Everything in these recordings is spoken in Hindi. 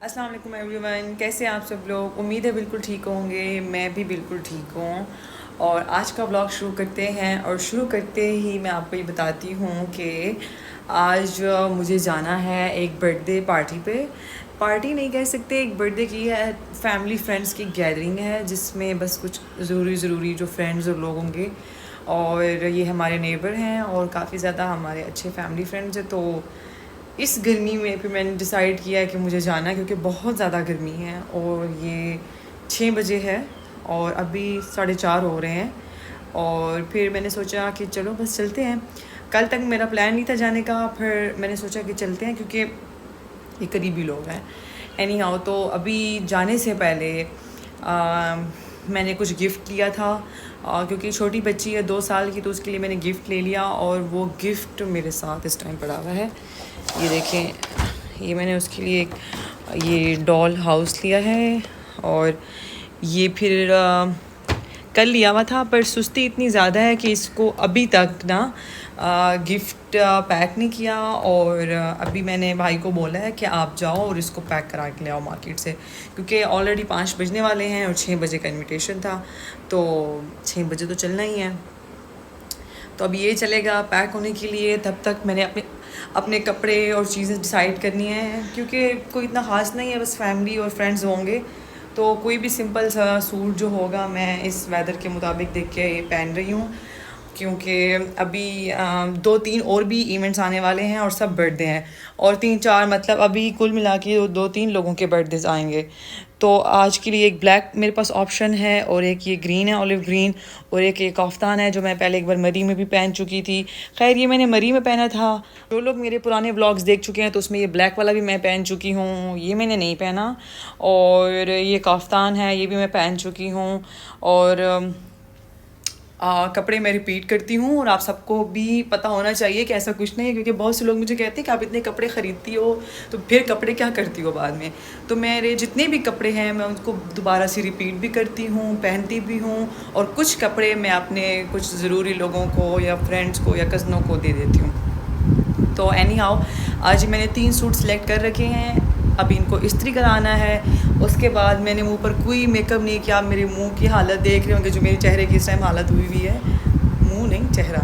अस्सलाम वालेकुम एवरीवन, कैसे हैं आप सब लोग। उम्मीद है बिल्कुल ठीक होंगे। मैं भी बिल्कुल ठीक हूँ। और आज का ब्लॉग शुरू करते हैं। और शुरू करते ही मैं आपको ये बताती हूँ कि आज मुझे जाना है एक बर्थडे पार्टी पे। पार्टी नहीं कह सकते, एक बर्थडे की है, फैमिली फ्रेंड्स की गैदरिंग है जिसमें बस कुछ ज़रूरी जो फ्रेंड्स और लोग होंगे। और ये हमारे नेबर हैं और काफ़ी ज़्यादा हमारे अच्छे फैमिली फ्रेंड्स हैं। तो इस गर्मी में फिर मैंने डिसाइड किया है कि मुझे जाना है, क्योंकि बहुत ज़्यादा गर्मी है। और ये 6 बजे है और अभी 4:30 हो रहे हैं। और फिर मैंने सोचा कि चलो बस चलते हैं। कल तक मेरा प्लान नहीं था जाने का, फिर मैंने सोचा कि चलते हैं क्योंकि ये करीबी लोग हैं। एनी हाउ, तो अभी जाने से पहले मैंने कुछ गिफ्ट लिया था, क्योंकि छोटी बच्ची है 2 साल की, तो उसके लिए मैंने गिफ्ट ले लिया। और वो गिफ्ट मेरे साथ इस टाइम पड़ा हुआ है। ये देखें, ये मैंने उसके लिए एक ये डॉल हाउस लिया है। और ये फिर कल लिया हुआ था, पर सुस्ती इतनी ज़्यादा है कि इसको अभी तक ना गिफ्ट पैक नहीं किया। और अभी मैंने भाई को बोला है कि आप जाओ और इसको पैक करा के ले आओ मार्केट से, क्योंकि ऑलरेडी 5 बजने वाले हैं और 6 बजे का इनविटेशन था, तो 6 बजे तो चलना ही है। तो अब ये चलेगा पैक होने के लिए। तब तक मैंने अपने अपने कपड़े और चीज़ें डिसाइड करनी है, क्योंकि कोई इतना ख़ास नहीं है, बस फैमिली और फ्रेंड्स होंगे। तो कोई भी सिंपल सा सूट जो होगा मैं इस वेदर के मुताबिक देख के पहन रही हूँ, क्योंकि अभी 2-3 और भी इवेंट्स आने वाले हैं और सब बर्थडे हैं। और 3-4 मतलब अभी कुल मिला के 2-3 लोगों के बर्थडेज आएंगे। तो आज के लिए एक ब्लैक मेरे पास ऑप्शन है, और एक ये ग्रीन है, ऑलिव ग्रीन। और एक ये कफ्तान है जो मैं पहले एक बार मरी में भी पहन चुकी थी। खैर ये मैंने मरी में पहना था। जो लोग मेरे पुराने व्लॉग्स देख चुके हैं तो उसमें ये ब्लैक वाला भी मैं पहन चुकी हूँ, ये मैंने नहीं पहना। और ये कफ्तान है, ये भी मैं पहन चुकी हूँ। और कपड़े मैं रिपीट करती हूँ, और आप सबको भी पता होना चाहिए कि ऐसा कुछ नहीं है, क्योंकि बहुत से लोग मुझे कहते हैं कि आप इतने कपड़े ख़रीदती हो तो फिर कपड़े क्या करती हो बाद में। तो मेरे जितने भी कपड़े हैं मैं उनको दोबारा से रिपीट भी करती हूँ, पहनती भी हूँ। और कुछ कपड़े मैं अपने कुछ ज़रूरी लोगों को या फ्रेंड्स को या कज़नों को दे देती हूँ। तो एनी हाउ, आज मैंने 3 सूट सेलेक्ट कर रखे हैं। अभी इनको इस्त्री कराना है। उसके बाद मैंने मुंह पर कोई मेकअप नहीं किया। आप मेरे मुंह की हालत देख रहे होंगे, जो मेरे चेहरे की इस टाइम हालत हुई हुई है। मुंह नहीं, चेहरा।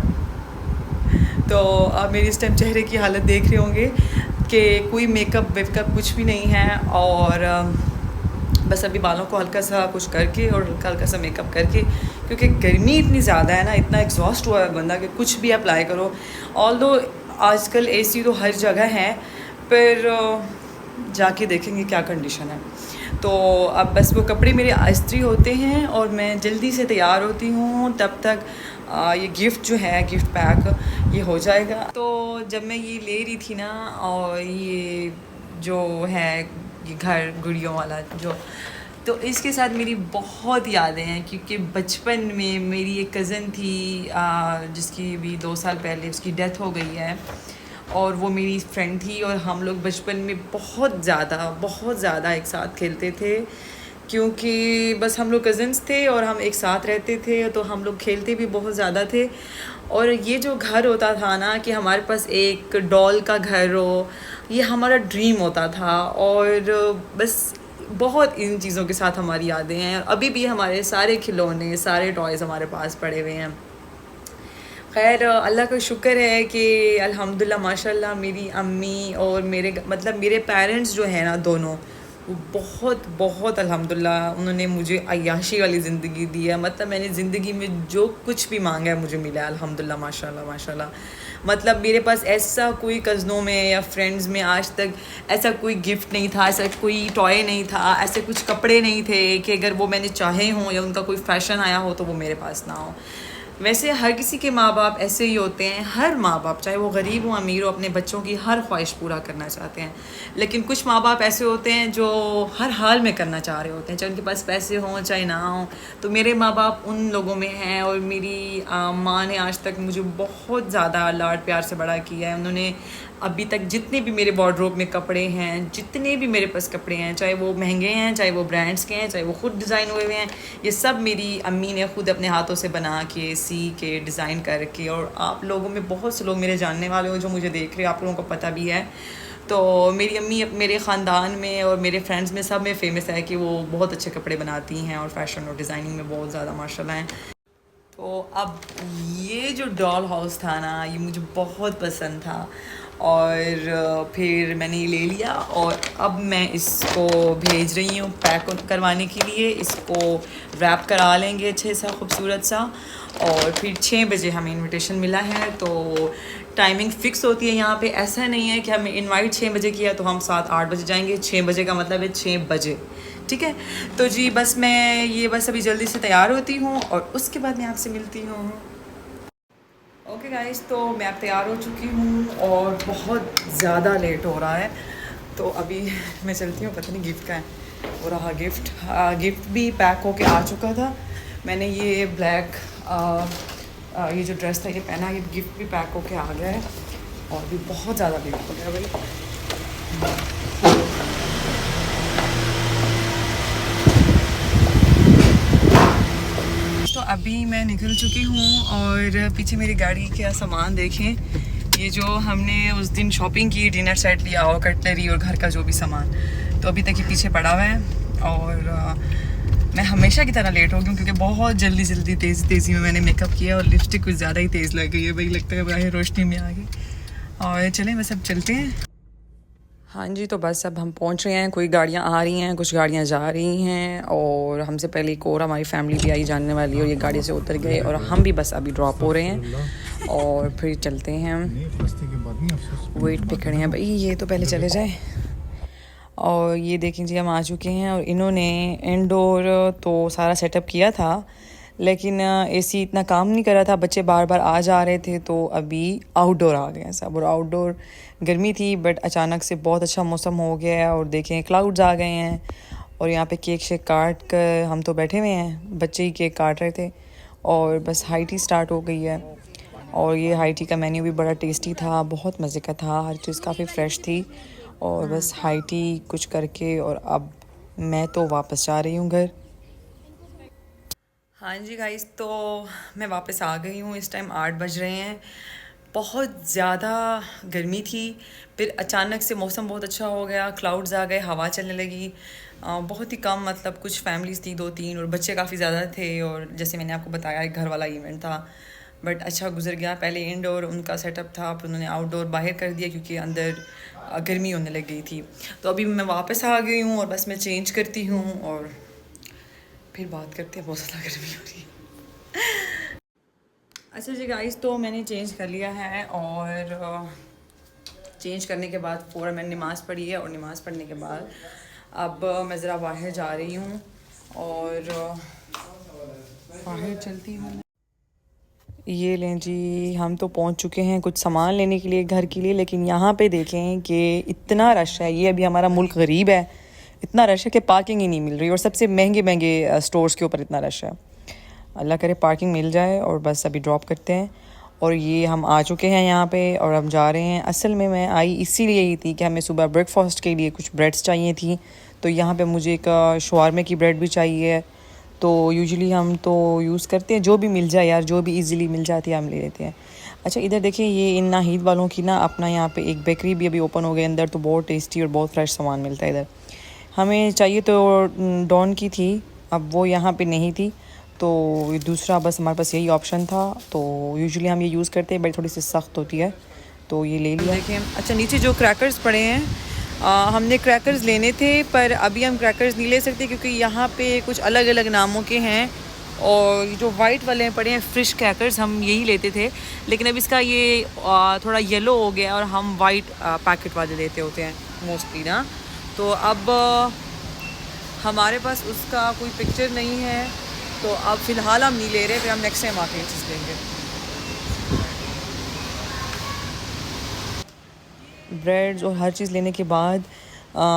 तो आप मेरी इस टाइम चेहरे की हालत देख रहे होंगे कि कोई मेकअप वेकअप कुछ भी नहीं है। और बस अभी बालों को हल्का सा कुछ करके और हल्का हल्का सा मेकअप करके, क्योंकि गर्मी इतनी ज़्यादा है ना, इतना एग्जॉस्ट हुआ है बंदा कि कुछ भी अप्लाई करो। ऑल्दो आजकल एसी तो हर जगह है, पर जाके देखेंगे क्या कंडीशन है। तो अब बस वो कपड़े मेरे इस्त्री होते हैं और मैं जल्दी से तैयार होती हूँ। तब तक ये गिफ्ट जो है, गिफ्ट पैक ये हो जाएगा। तो जब मैं ये ले रही थी ना, और ये जो है ये घर गुड़ियों वाला जो, तो इसके साथ मेरी बहुत यादें हैं, क्योंकि बचपन में मेरी एक कज़न थी जिसकी भी 2 साल पहले उसकी डेथ हो गई है। और वो मेरी फ्रेंड थी, और हम लोग बचपन में बहुत ज़्यादा एक साथ खेलते थे, क्योंकि बस हम लोग कज़न्स थे और हम एक साथ रहते थे, तो हम लोग खेलते भी बहुत ज़्यादा थे। और ये जो घर होता था ना, कि हमारे पास एक डॉल का घर हो, ये हमारा ड्रीम होता था। और बस बहुत इन चीज़ों के साथ हमारी यादें हैं। अभी भी हमारे सारे खिलौने, सारे टॉयज़ हमारे पास पड़े हुए हैं। खैर अल्लाह का शुक्र है कि अल्हम्दुलिल्लाह माशाल्लाह मेरी अम्मी और मतलब मेरे पेरेंट्स जो हैं ना दोनों, वो बहुत बहुत अल्हम्दुलिल्लाह उन्होंने मुझे अय्याशी वाली ज़िंदगी दी है। मतलब मैंने ज़िंदगी में जो कुछ भी मांगा है मुझे मिला है अल्हम्दुलिल्लाह माशाल्लाह माशाल्लाह। मतलब मेरे पास ऐसा कोई कज़नों में या फ्रेंड्स में आज तक ऐसा कोई गिफ्ट नहीं था, ऐसा कोई टॉय नहीं था, ऐसे कुछ कपड़े नहीं थे कि अगर वो मैंने चाहे हों या उनका कोई फ़ैशन आया हो तो वो मेरे पास ना हो। वैसे हर किसी के माँ बाप ऐसे ही होते हैं। हर माँ बाप, चाहे वो गरीब हो अमीर हो, अपने बच्चों की हर ख्वाहिश पूरा करना चाहते हैं। लेकिन कुछ माँ बाप ऐसे होते हैं जो हर हाल में करना चाह रहे होते हैं, चाहे उनके पास पैसे हों चाहे ना हों। तो मेरे माँ बाप उन लोगों में हैं। और मेरी माँ ने आज तक मुझे बहुत ज़्यादा लाड प्यार से बड़ा किया है। उन्होंने अभी तक जितने भी मेरे वार्डरोब में कपड़े हैं, जितने भी मेरे पास कपड़े हैं, चाहे वो महंगे हैं, चाहे वो ब्रांड्स के हैं, चाहे वो ख़ुद डिज़ाइन हुए हुए हैं, ये सब मेरी अम्मी ने ख़ुद अपने हाथों से बना के, सी के, डिज़ाइन करके। और आप लोगों में बहुत से लोग मेरे जानने वाले हो जो मुझे देख रहे हो, आप लोगों को पता भी है। तो मेरी अम्मी मेरे ख़ानदान में और मेरे फ्रेंड्स में सब में फ़ेमस है कि वो बहुत अच्छे कपड़े बनाती हैं और फ़ैशन और डिज़ाइनिंग में बहुत ज़्यादा माशाल्लाह हैं। तो अब ये जो डॉल हाउस था ना, ये मुझे बहुत पसंद था और फिर मैंने ये ले लिया और अब मैं इसको भेज रही हूँ पैक करवाने के लिए। इसको रैप करा लेंगे अच्छे सा खूबसूरत सा, और फिर 6 बजे हमें इनविटेशन मिला है। तो टाइमिंग फ़िक्स होती है यहाँ पे, ऐसा नहीं है कि हमें इनवाइट 6 बजे किया तो हम 7-8 बजे जाएंगे। 6 बजे का मतलब है 6 बजे, ठीक है। तो जी बस मैं ये बस अभी जल्दी से तैयार होती हूँ और उसके बाद मैं आपसे मिलती हूँ। ओके गाइस, तो मैं अब तैयार हो चुकी हूँ और बहुत ज़्यादा लेट हो रहा है, तो अभी मैं चलती हूँ। पता नहीं गिफ्ट का है, वो रहा गिफ्ट। गिफ्ट भी पैक होके आ चुका था। मैंने ये ब्लैक ये जो ड्रेस था ये पहना, ये गिफ्ट भी पैक होके आ गया है और भी बहुत ज़्यादा लेट हो गया भाई। तो अभी मैं निकल चुकी हूँ और पीछे मेरी गाड़ी का सामान देखें। ये जो हमने उस दिन शॉपिंग की, डिनर सेट लिया और कटलरी और घर का जो भी सामान, तो अभी तक ये पीछे पड़ा हुआ है। और मैं हमेशा की तरह लेट हो गई क्योंकि बहुत जल्दी तेज़ी में मैंने मेकअप किया और लिपस्टिक कुछ ज़्यादा ही तेज़ लग गई है भाई, लगता है भाई रोशनी में आ गई। और चलें बस अब चलते हैं। हाँ जी, तो बस अब हम पहुंच रहे हैं। कोई गाड़ियाँ आ रही हैं, कुछ गाड़ियाँ जा रही हैं और हमसे पहले एक और हमारी फैमिली भी आई जानने वाली है और ये गाड़ी से उतर गए और हम भी बस अभी ड्रॉप हो रहे हैं और फिर चलते हैं। वेट पे खड़े हैं भाई, ये तो पहले चले जाए। और ये देखें जी, हम आ चुके हैं और इन्होंने इंडोर तो सारा सेटअप किया था लेकिन एसी इतना काम नहीं कर रहा था, बच्चे बार बार आ जा रहे थे, तो अभी आउटडोर आ गए हैं सब। और आउटडोर गर्मी थी बट अचानक से बहुत अच्छा मौसम हो गया है और देखें क्लाउड्स आ गए हैं। और यहाँ पे केक शेक काट कर हम तो बैठे हुए हैं, बच्चे ही केक काट रहे थे और बस हाई टी स्टार्ट हो गई है। और ये हाई टी का मेन्यू भी बड़ा टेस्टी था, बहुत मज़े का था, हर चीज़ काफ़ी फ़्रेश थी। और बस हाई टी कुछ करके और अब मैं तो वापस जा रही हूँ घर। हाँ जी गाइस, तो मैं वापस आ गई हूँ। इस टाइम 8 बज रहे हैं। बहुत ज़्यादा गर्मी थी, फिर अचानक से मौसम बहुत अच्छा हो गया, क्लाउड्स आ गए, हवा चलने लगी। बहुत ही कम, मतलब कुछ फैमिलीज़ थी 2-3 और बच्चे काफ़ी ज़्यादा थे। और जैसे मैंने आपको बताया एक घर वाला इवेंट था बट अच्छा गुजर गया। पहले इंडोर उनका सेटअप था, फिर उन्होंने आउटडोर बाहर कर दिया क्योंकि अंदर गर्मी होने लग गई थी। तो अभी मैं वापस आ गई हूँ और बस मैं चेंज करती हूँ और फिर बात करते हैं। बहुत ज़्यादा गर्मी हो रही है। अच्छा जी गाइस, तो मैंने चेंज कर लिया है और चेंज करने के बाद फ़ौरन मैंने नमाज़ पढ़ी है और नमाज़ पढ़ने के बाद अब मैं ज़रा बाहर जा रही हूँ और बाहर चलती हूँ। ये लें जी, हम तो पहुँच चुके हैं कुछ सामान लेने के लिए घर के लिए, लेकिन यहाँ पे देखें कि इतना रश है। ये अभी हमारा मुल्क गरीब है, इतना रश है कि पार्किंग ही नहीं मिल रही और सबसे महंगे महंगे स्टोर्स के ऊपर इतना रश है। अल्लाह करे पार्किंग मिल जाए। और बस अभी ड्रॉप करते हैं और ये हम आ चुके हैं यहाँ पे और हम जा रहे हैं। असल में मैं आई इसीलिए ही थी कि हमें सुबह ब्रेकफास्ट के लिए कुछ ब्रेड्स चाहिए थी, तो यहाँ पे मुझे एक शवारमे की ब्रेड भी चाहिए। तो यूजुअली हम तो यूज़ करते हैं जो भी मिल जाए यार, जो भी इजीली मिल जाती है हम ले लेते हैं। अच्छा इधर देखिए, ये इन नाहिद वालों की ना अपना यहाँ पे एक बेकरी भी अभी ओपन हो गई अंदर, तो बहुत टेस्टी और बहुत फ्रेश सामान मिलता है इधर। हमें चाहिए तो डॉन की थी, अब वो यहाँ पे नहीं थी, तो दूसरा बस हमारे पास यही ऑप्शन था। तो यूजुअली हम ये यूज़ करते हैं, बट थोड़ी सी सख्त होती है, तो ये ले लिया। देखें, अच्छा नीचे जो क्रैकर्स पड़े हैं, हमने क्रैकर्स लेने थे पर अभी हम क्रैकर्स नहीं ले सकते क्योंकि यहाँ पे कुछ अलग अलग नामों के हैं। और जो वाइट वाले पड़े हैं फिश क्रैकर्स, हम यही लेते थे, लेकिन अब इसका ये थोड़ा येलो हो गया और हम वाइट पैकेट वाले लेते होते हैं मोस्टली ना। तो अब हमारे पास उसका कोई पिक्चर नहीं है, तो अब फ़िलहाल हम नहीं ले रहे, फिर हम नेक्स्ट टाइम आके ये चीज़ लेंगे। ब्रेड्स और हर चीज़ लेने के बाद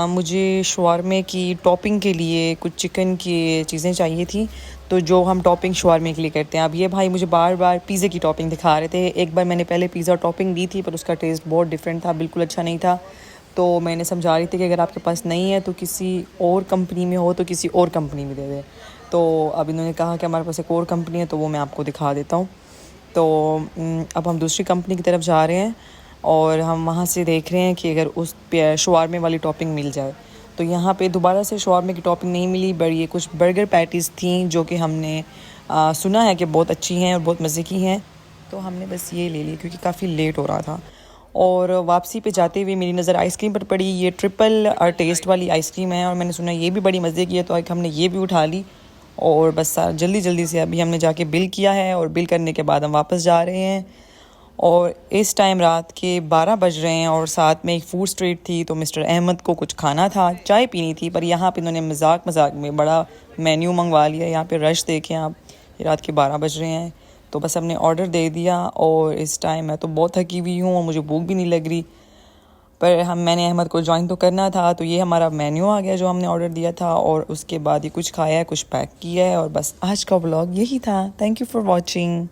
मुझे शवारमे की टॉपिंग के लिए कुछ चिकन की चीज़ें चाहिए थी, तो जो हम टॉपिंग शवारमे के लिए करते हैं। अब ये भाई मुझे बार बार पिज़्ज़े की टॉपिंग दिखा रहे थे। एक बार मैंने पहले पिज़्ज़ा टॉपिंग दी थी पर उसका टेस्ट बहुत डिफरेंट था, बिल्कुल अच्छा नहीं था। तो मैंने समझा रही थी कि अगर आपके पास नहीं है तो किसी और कंपनी में हो तो किसी और कंपनी में दे दे। तो अब इन्होंने कहा कि हमारे पास एक और कंपनी है, तो वो मैं आपको दिखा देता हूँ। तो अब हम दूसरी कंपनी की तरफ जा रहे हैं और हम वहाँ से देख रहे हैं कि अगर उस पे शवारमे वाली टॉपिंग मिल जाए। तो यहाँ पे दोबारा से शवारमे की टॉपिंग नहीं मिली, बट ये कुछ बर्गर पैटीज़ थी जो कि हमने सुना है कि बहुत अच्छी हैं और बहुत मज़े की हैं। तो हमने बस ये ले ली क्योंकि काफ़ी लेट हो रहा था। और वापसी पे जाते हुए मेरी नज़र आइसक्रीम पर पड़ी। ये ट्रिपल टेस्ट वाली आइसक्रीम है और मैंने सुना ये भी बड़ी मज़े की है, तो एक हमने ये भी उठा ली। और बस जल्दी जल्दी से अभी हमने जाके बिल किया है और बिल करने के बाद हम वापस जा रहे हैं। और इस टाइम रात के 12 बज रहे हैं और साथ में एक फ़ूड स्ट्रीट थी, तो मिस्टर अहमद को कुछ खाना था, चाय पीनी थी, पर यहाँ पे इन्होंने मजाक में बड़ा मेन्यू मंगवा लिया। यहाँ पे रश देखें आप, ये रात के 12 बज रहे हैं। तो बस हमने ऑर्डर दे दिया और इस टाइम मैं तो बहुत थकी हुई हूँ और मुझे भूख भी नहीं लग रही, पर मैंने अहमद को ज्वाइन तो करना था। तो ये हमारा मेन्यू आ गया जो हमने ऑर्डर दिया था और उसके बाद ये कुछ खाया है, कुछ पैक किया है और बस आज का व्लॉग यही था। Thank you for watching.